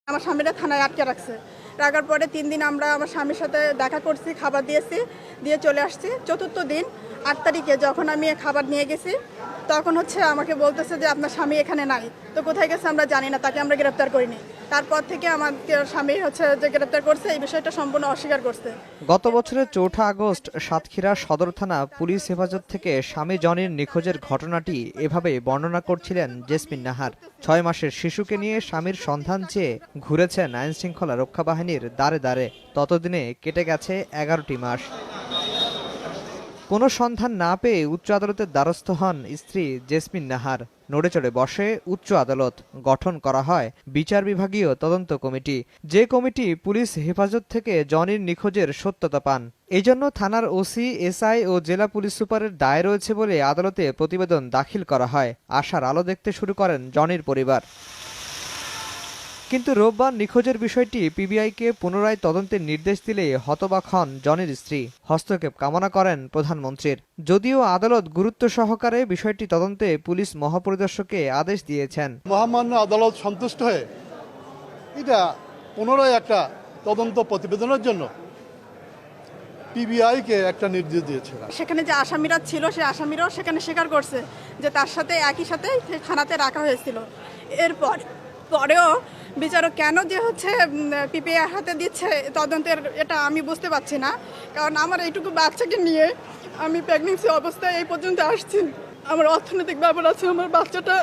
আমার স্বামীরা থানায় আটকে রাখছে। রাখার পরে 3 দিন আমরা আমার স্বামীর সাথে দেখা করছি, খাবার দিয়েছি, দিয়ে চলে আসছি। চতুর্থ দিন 8 তারিখে যখন আমি খাবার নিয়ে গেছি, তখন আমাকে বলতেছে যে আপনার স্বামী এখানে নাই। তো কোথায় গেছে আমরা জানি না, তাকে আমরা গ্রেপ্তার করিনি। তারপর থেকে আমার স্বামী যে গ্রেপ্তার করছে এই বিষয়টা সম্পূর্ণ অস্বীকার করছে। গত বছরের 4 আগস্ট সাতক্ষীরা সদর থানা পুলিশ হেফাজত থেকে স্বামী জনির নিখোঁজের ঘটনাটি এভাবে বর্ণনা করছিলেন জেসমিন নাহার। 6 মাসের শিশুকে নিয়ে স্বামীর সন্ধান চেয়ে ঘুরেছেন আইনশৃঙ্খলা রক্ষা বাহিনীর দ্বারে দ্বারে। ততদিনে কেটে গেছে 11টি মাস। কোনো সন্ধান না পেয়ে উচ্চ আদালতের দ্বারস্থ হন স্ত্রী জেসমিন নাহার। নড়ে চড়ে বসে উচ্চ আদালত। গঠন করা হয় বিচার বিভাগীয় তদন্ত কমিটি। যে কমিটি পুলিশ হেফাজত থেকে জনির নিখোঁজের সত্যতা পান। এজন্য থানার ওসি, এসআই ও জেলা পুলিশ সুপারের দায় রয়েছে বলে আদালতে প্রতিবেদন দাখিল করা হয়। আশার আলো দেখতে শুরু করেন জনির পরিবার। কিন্তু রোববার নিখোঁজের বিষয়টি পিবিআইকে পুনরায় তদন্তের নির্দেশ দিলে হতবাক হন জনির স্ত্রী। হস্তক্ষেপ কামনা করেন প্রধানমন্ত্রীর। যদিও আদালত গুরুত্ব সহকারে বিষয়টি তদন্তে পুলিশ মহাপরিদর্শককে আদেশ দিয়েছেন। মহামান্য আদালত সন্তুষ্ট হয়ে এটা পুনরায় একটা তদন্ত প্রতিবেদনের জন্য পিবিআইকে একটা নির্দেশ দিয়েছে। সেখানে যে আসামিরা ছিল সেই আসামিরাও সেখানে স্বীকার করছে যে তার সাথে একই সাথে থানাতে রাখা হয়েছিল। পরেও বিচারক কেন যে পিপিআই হাতে দিচ্ছে তদন্তের, এটা আমি বুঝতে পারছি না। কারণ আমার এইটুকু বাচ্চাকে নিয়ে আমি প্রেগনেন্সি অবস্থায় এই পর্যন্ত আসছি। আমার অর্থনৈতিক ব্যাপার আছে, আমার বাচ্চাটা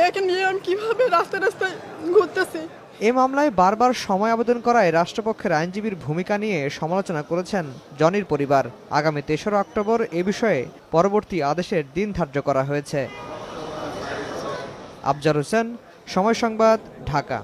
একে নিয়ে আমি কীভাবে রাস্তায় রাস্তায় ঘুরতেছি। এ মামলায় বারবার সময় আবেদন করায় রাষ্ট্রপক্ষের আইনজীবীর ভূমিকা নিয়ে সমালোচনা করেছেন জনির পরিবার। আগামী 3রা অক্টোবর এ বিষয়ে পরবর্তী আদেশের দিন ধার্য করা হয়েছে। আফজার হোসেন, সময় সংবাদ, ঢাকা।